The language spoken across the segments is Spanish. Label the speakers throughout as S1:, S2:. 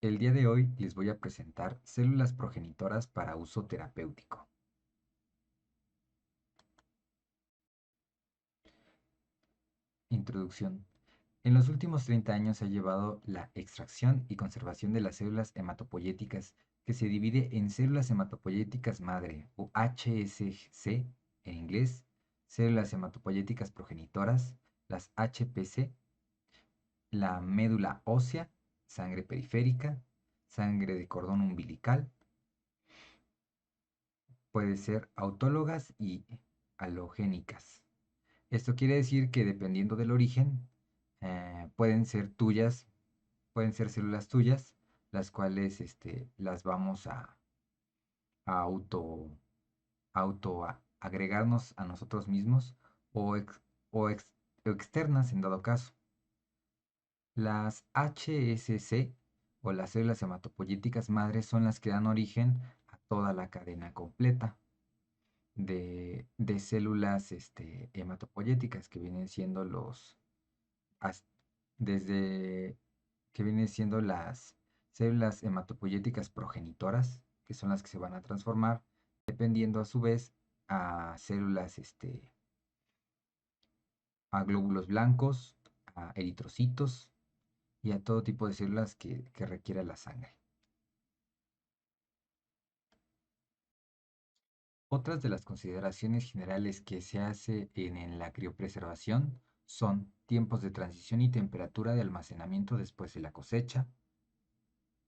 S1: El día de hoy les voy a presentar células progenitoras para uso terapéutico. Introducción. En los últimos 30 años se ha llevado la extracción y conservación de las células hematopoyéticas, que se divide en células hematopoyéticas madre, o HSC en inglés, células hematopoyéticas progenitoras, las HPC, la médula ósea, sangre periférica, sangre de cordón umbilical, puede ser autólogas y halogénicas. Esto quiere decir que dependiendo del origen, pueden ser tuyas, pueden ser células tuyas, las cuales las vamos a agregarnos a nosotros mismos o, o o externas en dado caso. Las HSC o las células hematopoyéticas madres son las que dan origen a toda la cadena completa de células hematopoyéticas que vienen siendo desde que vienen siendo las células hematopoyéticas progenitoras, que son las que se van a transformar, dependiendo a su vez a células, a glóbulos blancos, a eritrocitos y a todo tipo de células que requiera la sangre. Otras de las consideraciones generales que se hace en la criopreservación son tiempos de transición y temperatura de almacenamiento después de la cosecha,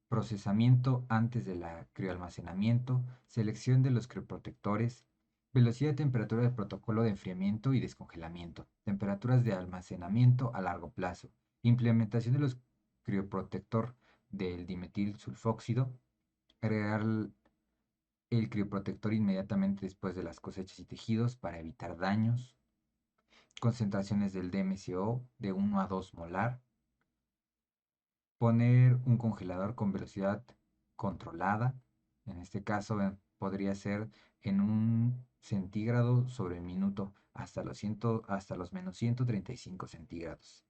S1: procesamiento antes de la crioalmacenamiento, selección de los crioprotectores, velocidad y temperatura del protocolo de enfriamiento y descongelamiento, temperaturas de almacenamiento a largo plazo, implementación de los crioprotector del dimetil sulfóxido, agregar el crioprotector inmediatamente después de las cosechas y tejidos para evitar daños, concentraciones del DMCO de 1 a 2 molar, poner un congelador con velocidad controlada, en este caso podría ser en un centígrado sobre el minuto hasta los menos 135 centígrados.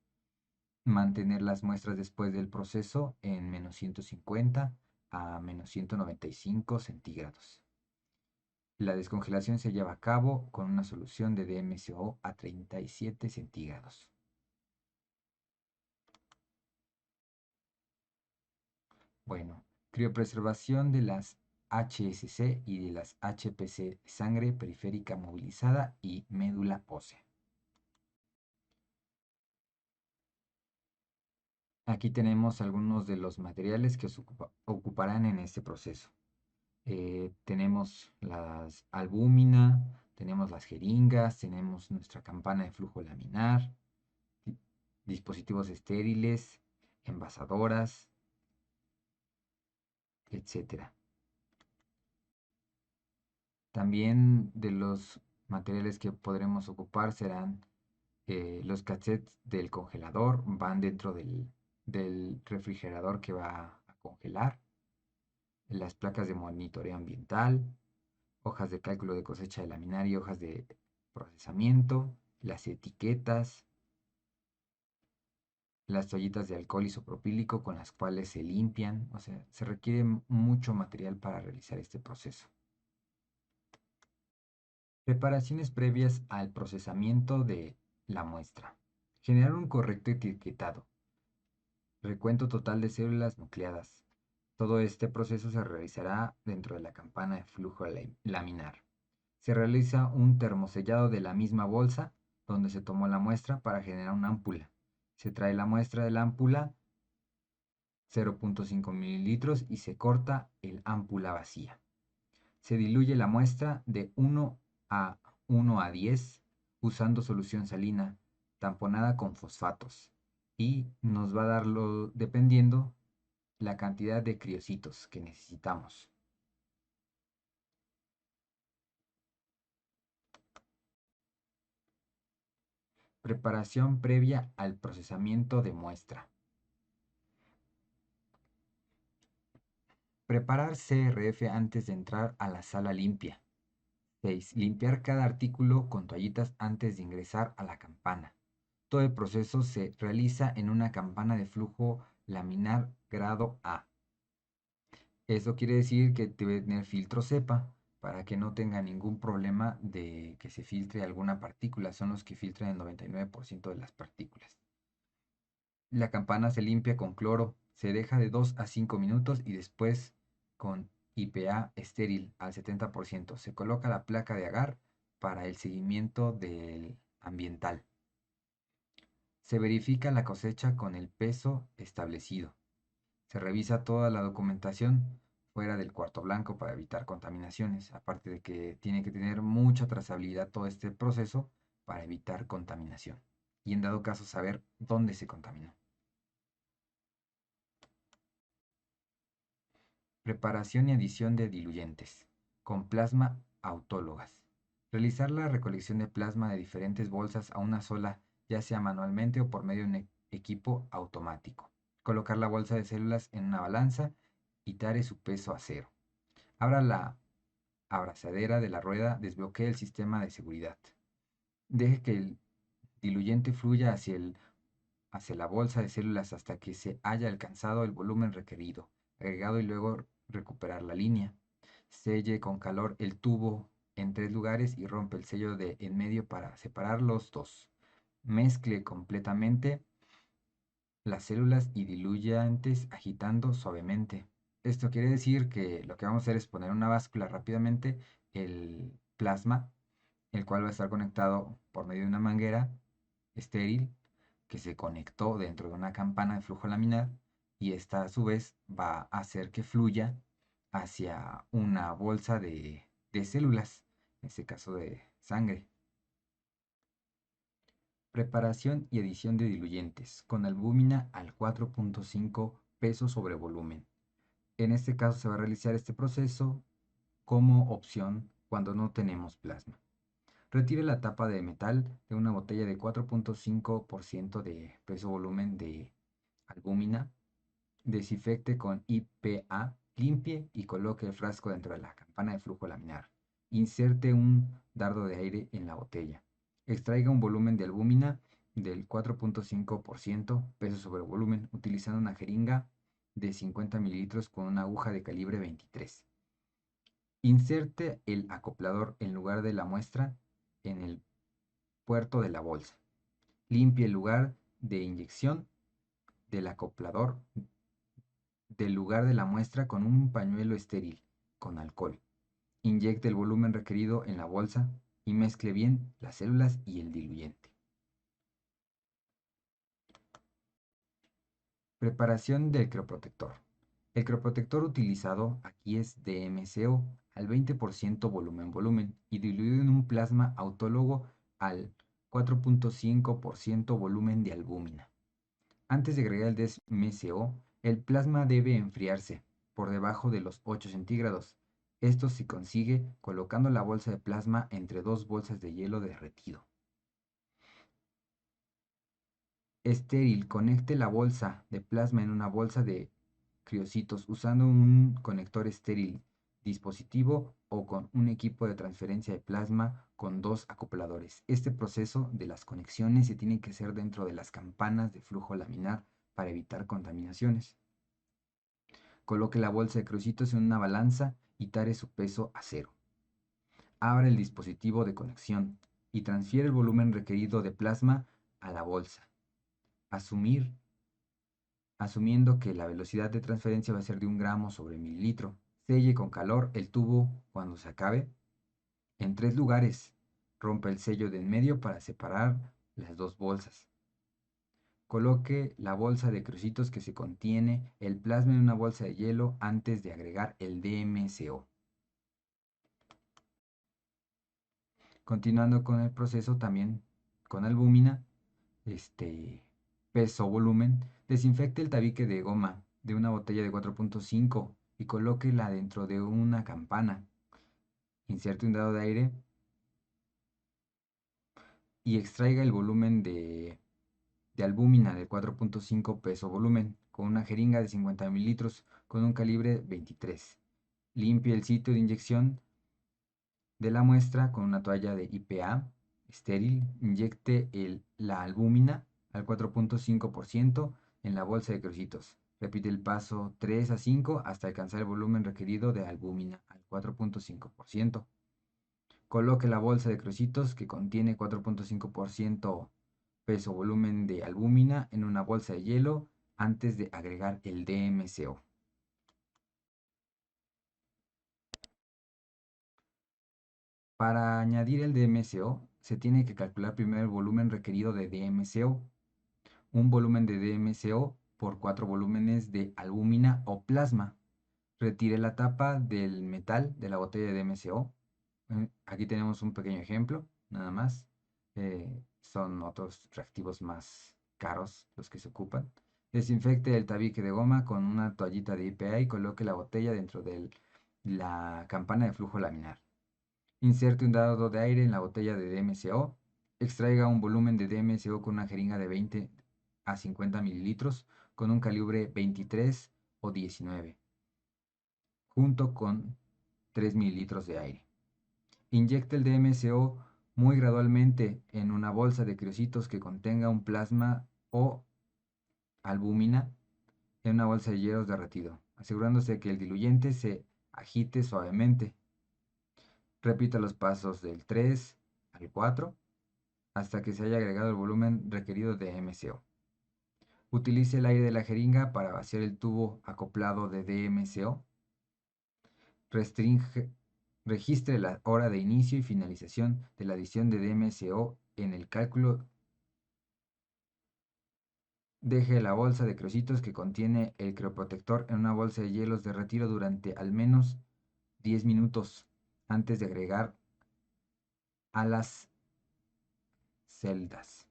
S1: Mantener las muestras después del proceso en menos 150 a menos 195 centígrados. La descongelación se lleva a cabo con una solución de DMSO a 37 centígrados. Bueno, criopreservación de las HSC y de las HPC, sangre periférica movilizada y médula ósea. Aquí tenemos algunos de los materiales que ocuparán en este proceso. Tenemos las albúmina, tenemos las jeringas, tenemos nuestra campana de flujo laminar, dispositivos estériles, envasadoras, etcétera. También de los materiales que podremos ocupar serán los cassettes del congelador, van dentro del refrigerador que va a congelar, las placas de monitoreo ambiental, hojas de cálculo de cosecha de laminar y hojas de procesamiento, las etiquetas, las toallitas de alcohol isopropílico con las cuales se limpian, o sea, se requiere mucho material para realizar este proceso. Preparaciones previas al procesamiento de la muestra. Generar un correcto etiquetado. Recuento total de células nucleadas. Todo este proceso se realizará dentro de la campana de flujo laminar. Se realiza un termosellado de la misma bolsa donde se tomó la muestra para generar una ámpula. Se trae la muestra de la ámpula 0.5 mililitros y se corta el ámpula vacía. Se diluye la muestra de 1 a 10 usando solución salina tamponada con fosfatos y nos va a darlo dependiendo la cantidad de criocitos que necesitamos. Preparación previa al procesamiento de muestra. Preparar CRF antes de entrar a la sala limpia. 6. Limpiar cada artículo con toallitas antes de ingresar a la campana. Todo el proceso se realiza en una campana de flujo laminar grado A. Eso quiere decir que debe tener filtro cepa para que no tenga ningún problema de que se filtre alguna partícula. Son los que filtran el 99% de las partículas. La campana se limpia con cloro, se deja de 2 a 5 minutos y después con IPA estéril al 70%. Se coloca la placa de agar para el seguimiento del ambiental. Se verifica la cosecha con el peso establecido. Se revisa toda la documentación fuera del cuarto blanco para evitar contaminaciones, aparte de que tiene que tener mucha trazabilidad todo este proceso para evitar contaminación y en dado caso saber dónde se contaminó. Preparación y adición de diluyentes con plasma autólogas. Realizar la recolección de plasma de diferentes bolsas a una sola, ya sea manualmente o por medio de un equipo automático. Colocar la bolsa de células en una balanza y tare su peso a cero. Abra la abrazadera de la rueda, desbloquee el sistema de seguridad. Deje que el diluyente fluya hacia la bolsa de células hasta que se haya alcanzado el volumen requerido, agregado y luego recuperar la línea. Selle con calor el tubo en 3 lugares y rompe el sello de en medio para separar los dos. Mezcle completamente las células y diluyentes agitando suavemente. Esto quiere decir que lo que vamos a hacer es poner una báscula rápidamente el plasma, el cual va a estar conectado por medio de una manguera estéril que se conectó dentro de una campana de flujo laminar y esta a su vez va a hacer que fluya hacia una bolsa de células, en este caso de sangre. Preparación y adición de diluyentes con albúmina al 4.5 peso sobre volumen. En este caso se va a realizar este proceso como opción cuando no tenemos plasma. Retire la tapa de metal de una botella de 4.5% de peso volumen de albúmina. Desinfecte con IPA, limpie y coloque el frasco dentro de la campana de flujo laminar. Inserte un dardo de aire en la botella. Extraiga un volumen de albúmina del 4.5% peso sobre volumen utilizando una jeringa de 50 mililitros con una aguja de calibre 23. Inserte el acoplador en lugar de la muestra en el puerto de la bolsa. Limpie el lugar de inyección del acoplador del lugar de la muestra con un pañuelo estéril con alcohol. Inyecte el volumen requerido en la bolsa y mezcle bien las células y el diluyente. Preparación del crioprotector. El crioprotector utilizado aquí es DMCO al 20% volumen y diluido en un plasma autólogo al 4.5% volumen de albúmina. Antes de agregar el DMCO, el plasma debe enfriarse por debajo de los 8 centígrados. Esto se consigue colocando la bolsa de plasma entre dos bolsas de hielo derretido. Estéril, conecte la bolsa de plasma en una bolsa de criocitos usando un conector estéril, dispositivo o con un equipo de transferencia de plasma con dos acopladores. Este proceso de las conexiones se tiene que hacer dentro de las campanas de flujo laminar para evitar contaminaciones. Coloque la bolsa de crucitos en una balanza y tare su peso a cero. Abra el dispositivo de conexión y transfiere el volumen requerido de plasma a la bolsa. Asumiendo que la velocidad de transferencia va a ser de 1 gramo sobre mililitro. Selle con calor el tubo cuando se acabe. En 3 lugares, rompa el sello de en medio para separar las dos bolsas. Coloque la bolsa de crucitos que se contiene el plasma en una bolsa de hielo antes de agregar el DMCO. Continuando con el proceso también con albúmina, peso, volumen, desinfecte el tabique de goma de una botella de 4.5 y colóquela dentro de una campana. Inserte un dado de aire y extraiga el volumen de albúmina de 4.5 peso volumen con una jeringa de 50 mililitros con un calibre 23. Limpie el sitio de inyección de la muestra con una toalla de IPA estéril. Inyecte la albúmina al 4.5% en la bolsa de crucitos. Repite el paso 3 a 5 hasta alcanzar el volumen requerido de albúmina al 4.5%. Coloque la bolsa de crucitos que contiene 4.5% peso volumen de albúmina en una bolsa de hielo antes de agregar el DMCO. Para añadir el DMCO, se tiene que calcular primero el volumen requerido de DMCO. Un volumen de DMCO por 4 volúmenes de albúmina o plasma. Retire la tapa del metal de la botella de DMCO. Aquí tenemos un pequeño ejemplo, nada más. Son otros reactivos más caros los que se ocupan. Desinfecte el tabique de goma con una toallita de IPA y coloque la botella dentro de la campana de flujo laminar. Inserte un dado de aire en la botella de DMCO. Extraiga un volumen de DMCO con una jeringa de 20 a 50 mililitros con un calibre 23 o 19, junto con 3 mililitros de aire. Inyecte el DMCO muy gradualmente en una bolsa de criocitos que contenga un plasma o albúmina en una bolsa de hielos derretido, asegurándose que el diluyente se agite suavemente. Repita los pasos del 3 al 4 hasta que se haya agregado el volumen requerido de DMCO. Utilice el aire de la jeringa para vaciar el tubo acoplado de DMCO. Registre la hora de inicio y finalización de la adición de DMCO en el cálculo. Deje la bolsa de crocitos que contiene el crioprotector en una bolsa de hielos de retiro durante al menos 10 minutos antes de agregar a las celdas.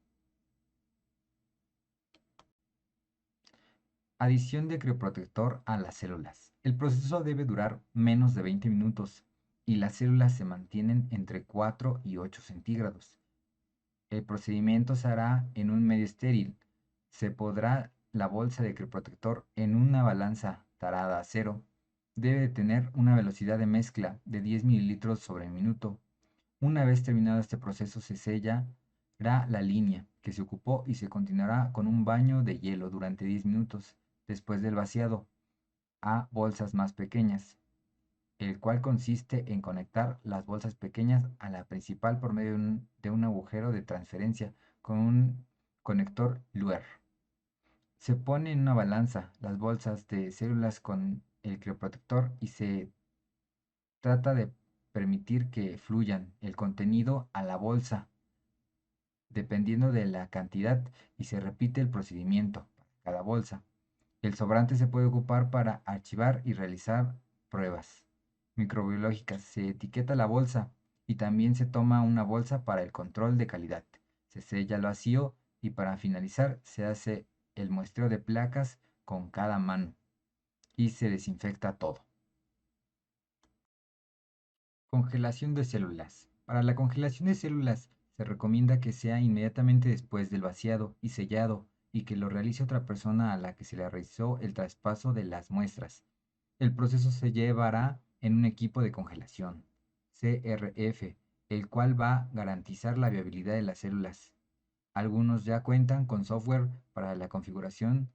S1: Adición de crioprotector a las células. El proceso debe durar menos de 20 minutos y las células se mantienen entre 4 y 8 centígrados. El procedimiento se hará en un medio estéril. Se pondrá la bolsa de crioprotector en una balanza tarada a cero. Debe tener una velocidad de mezcla de 10 mililitros sobre minuto. Una vez terminado este proceso se sellará la línea que se ocupó y se continuará con un baño de hielo durante 10 minutos después del vaciado a bolsas más pequeñas, el cual consiste en conectar las bolsas pequeñas a la principal por medio de un agujero de transferencia con un conector Luer. Se pone en una balanza las bolsas de células con el crioprotector y se trata de permitir que fluyan el contenido a la bolsa dependiendo de la cantidad y se repite el procedimiento para cada bolsa. El sobrante se puede ocupar para archivar y realizar pruebas microbiológicas. Se etiqueta la bolsa y también se toma una bolsa para el control de calidad. Se sella el vacío y para finalizar se hace el muestreo de placas con cada mano y se desinfecta todo. Congelación de células. Para la congelación de células se recomienda que sea inmediatamente después del vaciado y sellado y que lo realice otra persona a la que se le realizó el traspaso de las muestras. El proceso se llevará en un equipo de congelación, CRF, el cual va a garantizar la viabilidad de las células. Algunos ya cuentan con software para la configuración,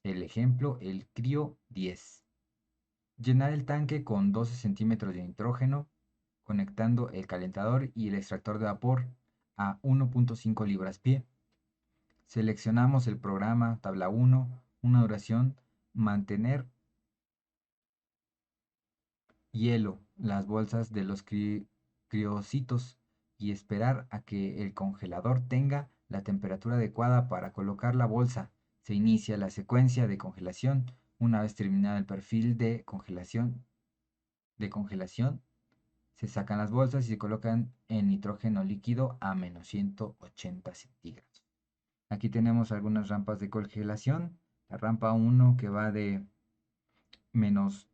S1: el ejemplo, el CRIO 10. Llenar el tanque con 12 centímetros de nitrógeno, conectando el calentador y el extractor de vapor a 1.5 libras-pie. Seleccionamos el programa tabla 1, una duración, mantener hielo, las bolsas de los criocitos y esperar a que el congelador tenga la temperatura adecuada para colocar la bolsa. Se inicia la secuencia de congelación. Una vez terminado el perfil de congelación, se sacan las bolsas y se colocan en nitrógeno líquido a menos 180 centígrados. Aquí tenemos algunas rampas de congelación. La rampa 1 que va de menos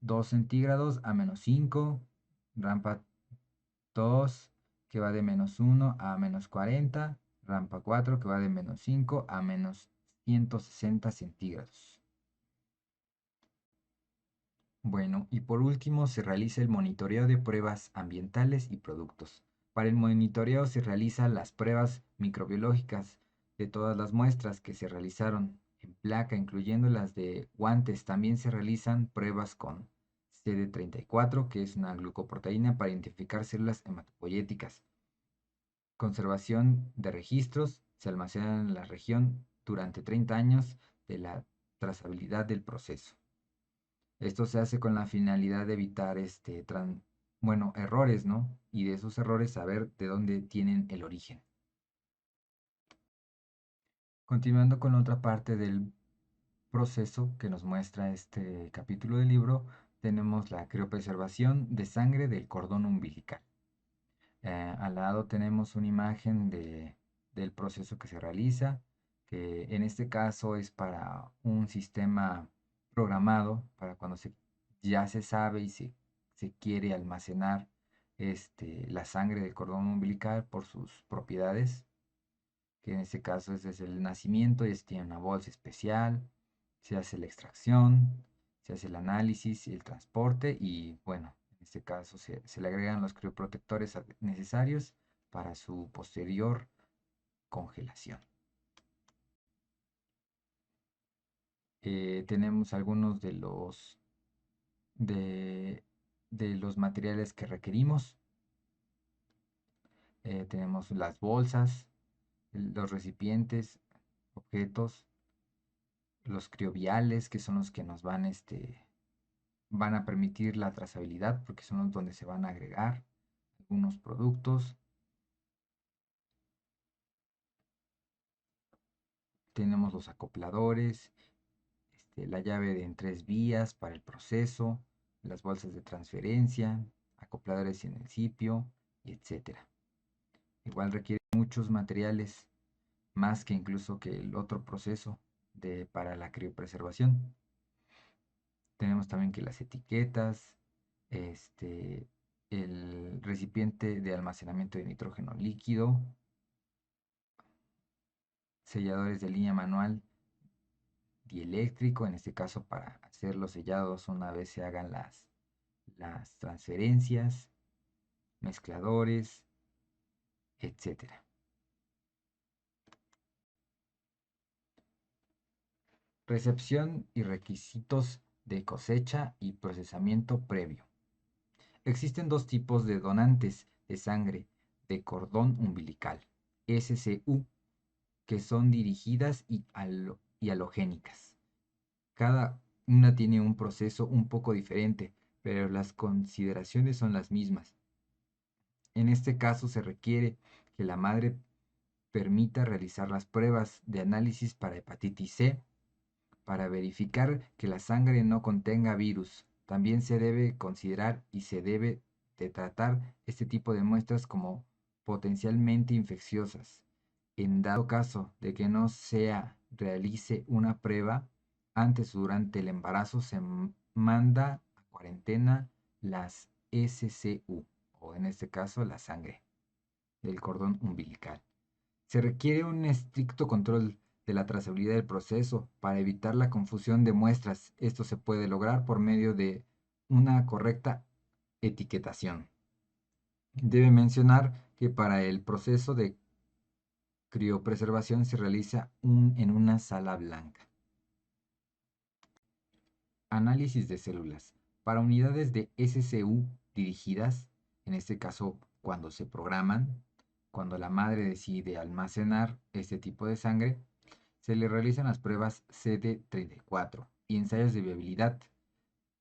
S1: 2 centígrados a menos 5. Rampa 2 que va de menos 1 a menos 40. Rampa 4 que va de menos 5 a menos 160 centígrados. Bueno, y por último se realiza el monitoreo de pruebas ambientales y productos. Para el monitoreo se realizan las pruebas microbiológicas de todas las muestras que se realizaron en placa, incluyendo las de guantes. También se realizan pruebas con CD34, que es una glucoproteína para identificar células hematopoyéticas. Conservación de registros. Se almacenan en la región durante 30 años de la trazabilidad del proceso. Esto se hace con la finalidad de evitar errores, ¿no? Y de esos errores saber de dónde tienen el origen. Continuando con la otra parte del proceso que nos muestra este capítulo del libro, tenemos la criopreservación de sangre del cordón umbilical. Al lado tenemos una imagen del proceso que se realiza, que en este caso es para un sistema programado, para cuando ya se sabe y se quiere almacenar la sangre del cordón umbilical por sus propiedades, que en este caso es desde el nacimiento y tiene una bolsa especial, se hace la extracción, se hace el análisis y el transporte y bueno, en este caso se le agregan los crioprotectores necesarios para su posterior congelación. Tenemos algunos de, de los materiales que requerimos. Tenemos las bolsas, los recipientes, objetos, los crioviales, que son los que nos van a permitir la trazabilidad, porque son los donde se van a agregar algunos productos. Tenemos los acopladores, la llave en 3 vías para el proceso, las bolsas de transferencia, acopladores en el sitio, etc. Igual requiere muchos materiales, más que incluso que el otro proceso para la criopreservación. Tenemos también que las etiquetas, el recipiente de almacenamiento de nitrógeno líquido, selladores de línea manual dieléctrico, en este caso para hacer los sellados una vez se hagan las transferencias, mezcladores, etcétera. Recepción y requisitos de cosecha y procesamiento previo. Existen dos tipos de donantes de sangre de cordón umbilical, SCU, que son dirigidas y halogénicas. Cada una tiene un proceso un poco diferente, pero las consideraciones son las mismas. En este caso se requiere que la madre permita realizar las pruebas de análisis para hepatitis C para verificar que la sangre no contenga virus. También se debe considerar y se debe de tratar este tipo de muestras como potencialmente infecciosas. En dado caso de que no se realice una prueba antes o durante el embarazo, se manda a cuarentena las SCU, o en este caso la sangre del cordón umbilical. Se requiere un estricto control de la trazabilidad del proceso para evitar la confusión de muestras. Esto se puede lograr por medio de una correcta etiquetación. Debe mencionar que para el proceso de criopreservación se realiza en una sala blanca. Análisis de células. Para unidades de SCU dirigidas, en este caso cuando se programan, cuando la madre decide almacenar este tipo de sangre, se le realizan las pruebas CD34 y ensayos de viabilidad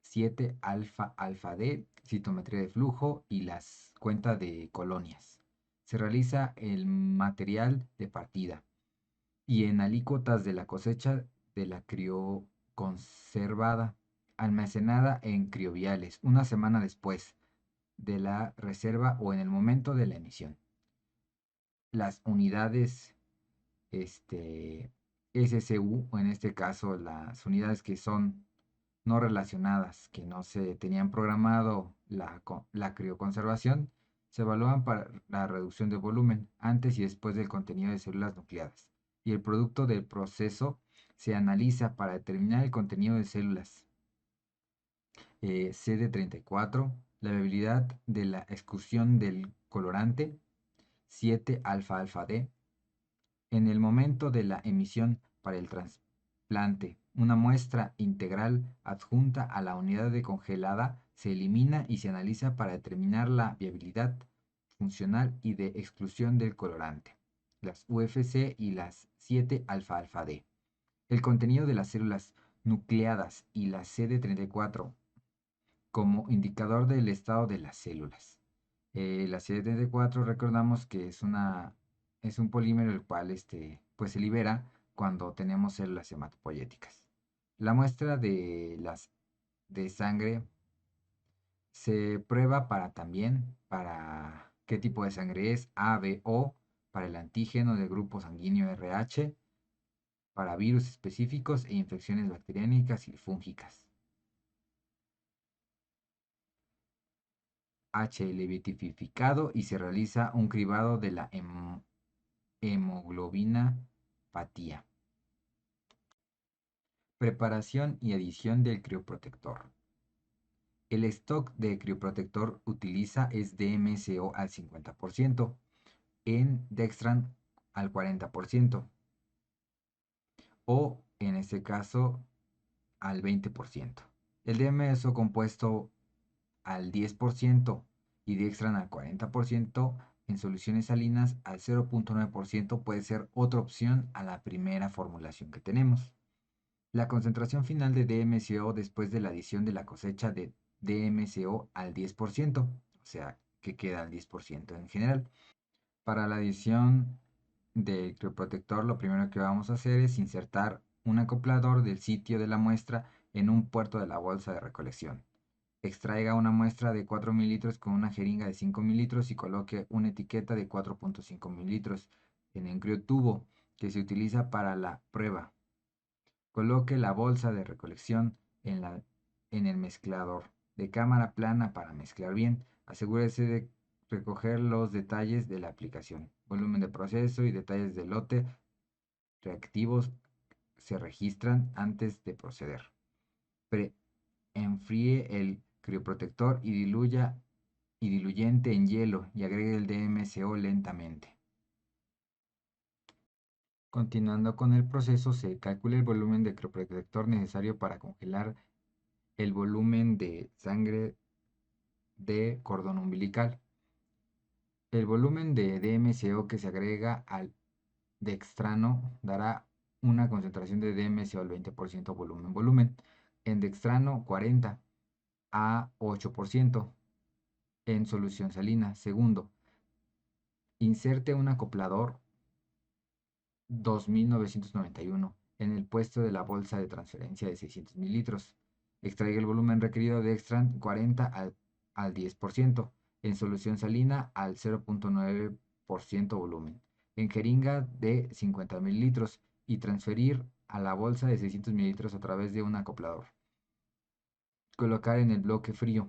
S1: 7 alfa D, citometría de flujo y las cuentas de colonias. Se realiza el material de partida y en alícuotas de la cosecha de la crioconservada, almacenada en crioviales una semana después de la reserva o en el momento de la emisión. Las unidades SCU, o en este caso las unidades que son no relacionadas, que no se tenían programado la crioconservación, se evalúan para la reducción de volumen antes y después del contenido de células nucleadas. Y el producto del proceso se analiza para determinar el contenido de células CD34, la viabilidad de la excursión del colorante 7 alfa D, en el momento de la emisión para el transporte plante. Una muestra integral adjunta a la unidad de congelada se elimina y se analiza para determinar la viabilidad funcional y de exclusión del colorante, las UFC y las 7-alfa-alfa-D. El contenido de las células nucleadas y la CD34 como indicador del estado de las células. La CD34 recordamos que es un polímero el cual pues se libera cuando tenemos células hematopoyéticas. La muestra de sangre se prueba para qué tipo de sangre es, A, B, O, para el antígeno del grupo sanguíneo RH, para virus específicos e infecciones bacteriánicas y fúngicas. HL tipificado y se realiza un cribado de la hemoglobina patía. Preparación y adición del crioprotector. El stock de crioprotector utiliza es DMSO al 50%, en Dextran al 40% o en este caso al 20%. El DMSO compuesto al 10% y Dextran al 40% en soluciones salinas al 0.9% puede ser otra opción a la primera formulación que tenemos. La concentración final de DMSO después de la adición de la cosecha de DMSO al 10%, o sea, que queda al 10% en general. Para la adición del crioprotector, lo primero que vamos a hacer es insertar un acoplador del sitio de la muestra en un puerto de la bolsa de recolección. Extraiga una muestra de 4 mililitros con una jeringa de 5 mililitros y coloque una etiqueta de 4.5 mililitros en el criotubo que se utiliza para la prueba. Coloque la bolsa de recolección en el mezclador de cámara plana para mezclar bien. Asegúrese de recoger los detalles de la aplicación. Volumen de proceso y detalles del lote reactivos se registran antes de proceder. Enfríe el crioprotector y diluyente en hielo y agregue el DMSO lentamente. Continuando con el proceso, se calcula el volumen de crioprotector necesario para congelar el volumen de sangre de cordón umbilical. El volumen de DMSO que se agrega al dextrano dará una concentración de DMSO al 20% volumen-volumen. En dextrano 40 a 8% en solución salina. Segundo, inserte un acoplador 2991 en el puesto de la bolsa de transferencia de 600 mililitros. Extraiga el volumen requerido de Dextran 40 al 10%, en solución salina al 0.9% volumen, en jeringa de 50 mililitros y transferir a la bolsa de 600 mililitros a través de un acoplador. Colocar en el bloque frío.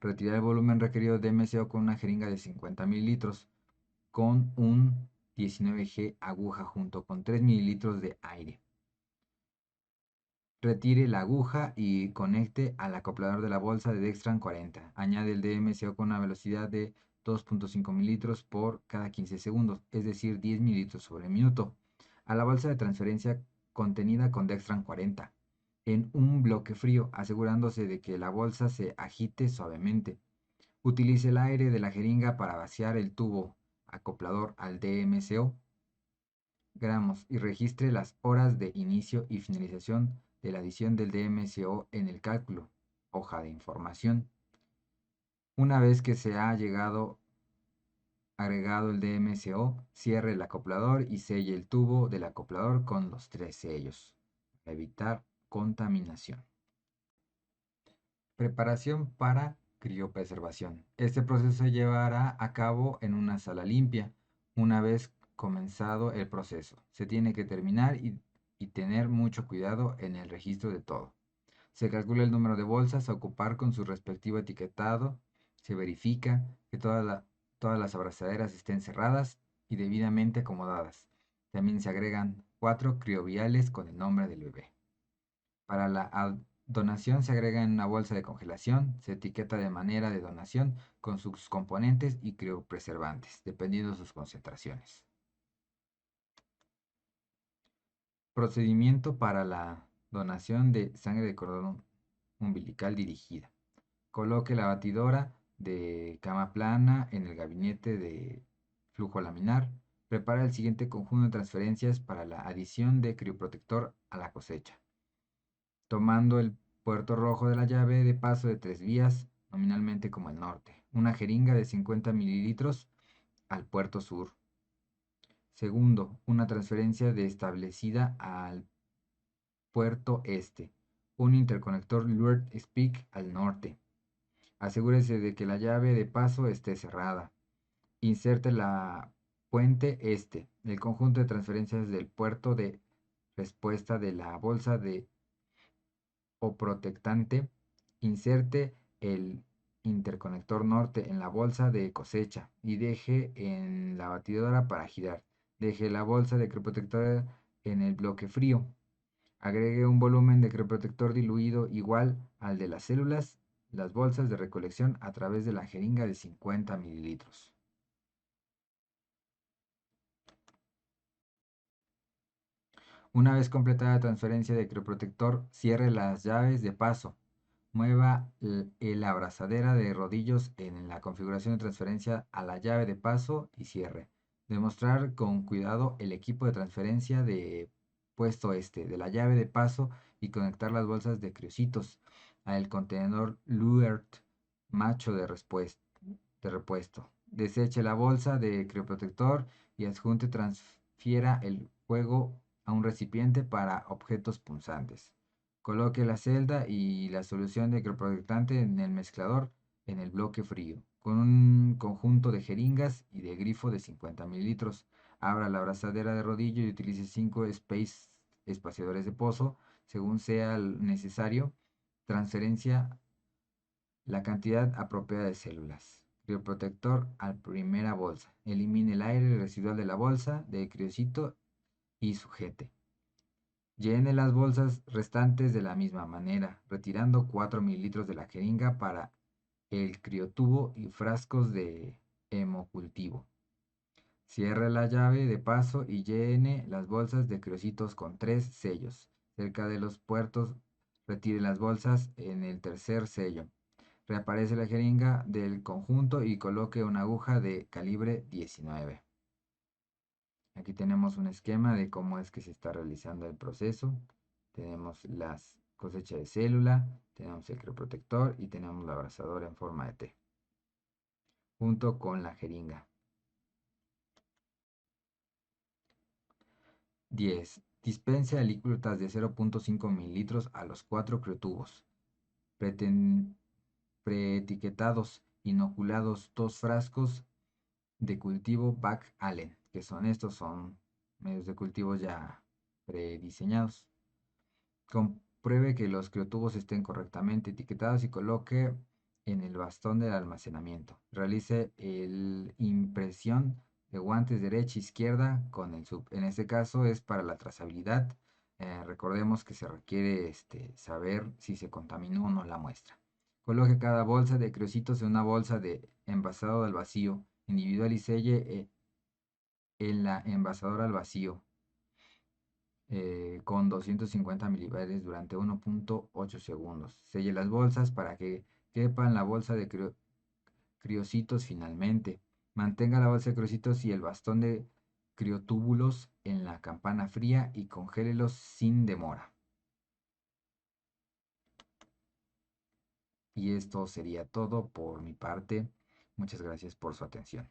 S1: Retirar el volumen requerido de MCO con una jeringa de 50 mililitros con un 19G aguja junto con 3 mililitros de aire. Retire la aguja y conecte al acoplador de la bolsa de Dextran 40. Añade el DMSO con una velocidad de 2.5 mililitros por cada 15 segundos, es decir, 10 mililitros sobre minuto, a la bolsa de transferencia contenida con Dextran 40 en un bloque frío, asegurándose de que la bolsa se agite suavemente. Utilice el aire de la jeringa para vaciar el tubo acoplador al DMSO gramos y registre las horas de inicio y finalización de la adición del DMSO en el cálculo, hoja de información. Una vez que se ha agregado el DMSO, cierre el acoplador y selle el tubo del acoplador con los 3 sellos para evitar contaminación. Preparación para criopreservación. Este proceso se llevará a cabo en una sala limpia. Una vez comenzado el proceso, se tiene que terminar y tener mucho cuidado en el registro de todo. Se calcula el número de bolsas a ocupar con su respectivo etiquetado. Se verifica que todas las abrazaderas estén cerradas y debidamente acomodadas. También se agregan 4 crioviales con el nombre del bebé. Para la donación se agrega en una bolsa de congelación, se etiqueta de manera de donación con sus componentes y criopreservantes, dependiendo de sus concentraciones. Procedimiento para la donación de sangre de cordón umbilical dirigida. Coloque la batidora de cama plana en el gabinete de flujo laminar. Prepara el siguiente conjunto de transferencias para la adición de crioprotector a la cosecha. Tomando el puerto rojo de la llave de paso de 3 vías, nominalmente como el norte. Una jeringa de 50 mililitros al puerto sur. Segundo, una transferencia de establecida al puerto este. Un interconector Luert Speak al norte. Asegúrese de que la llave de paso esté cerrada. Inserte la puente este, el conjunto de transferencias del puerto de respuesta de la bolsa de o protectante. Inserte el interconector norte en la bolsa de cosecha y deje en la batidora para girar. Deje la bolsa de crioprotector en el bloque frío. Agregue un volumen de crioprotector diluido igual al de las células, las bolsas de recolección a través de la jeringa de 50 mililitros. Una vez completada la transferencia de crioprotector, cierre las llaves de paso. Mueva la abrazadera de rodillos en la configuración de transferencia a la llave de paso y cierre. Demostrar con cuidado el equipo de transferencia de puesto este de la llave de paso y conectar las bolsas de criocitos al contenedor Luert macho de repuesto. Deseche la bolsa de crioprotector y adjunte transfiera el juego a un recipiente para objetos punzantes. Coloque la celda y la solución de crioprotectante en el mezclador en el bloque frío, con un conjunto de jeringas y de grifo de 50 mililitros. Abra la abrazadera de rodillo y utilice 5 espaciadores de pozo, según sea necesario. Transferencia la cantidad apropiada de células. Crioprotector a primera bolsa. Elimine el aire residual de la bolsa de criocito y sujete. Llene las bolsas restantes de la misma manera, retirando 4 mililitros de la jeringa para el criotubo y frascos de hemocultivo. Cierre la llave de paso y llene las bolsas de criocitos con 3 sellos. Cerca de los puertos, retire las bolsas en el tercer sello. Reaparece la jeringa del conjunto y coloque una aguja de calibre 19. Aquí tenemos un esquema de cómo es que se está realizando el proceso. Tenemos las cosechas de célula, tenemos el crioprotector y tenemos la abrazadora en forma de T, junto con la jeringa. 10. Dispense alícuotas de 0.5 mililitros a los 4 criotubos. Preetiquetados, inoculados 2 frascos de cultivo Back Allen, que son estos, son medios de cultivo ya prediseñados. Compruebe que los criotubos estén correctamente etiquetados y coloque en el bastón de almacenamiento. Realice la impresión de guantes derecha e izquierda con el sub. En este caso es para la trazabilidad. Recordemos que se requiere saber si se contaminó o no la muestra. Coloque cada bolsa de criocitos en una bolsa de envasado al vacío individual y selle en la envasadora al vacío con 250 milibares durante 1.8 segundos. Selle las bolsas para que quepan la bolsa de criocitos finalmente. Mantenga la bolsa de criocitos y el bastón de criotúbulos en la campana fría y congélelos sin demora. Y esto sería todo por mi parte. Muchas gracias por su atención.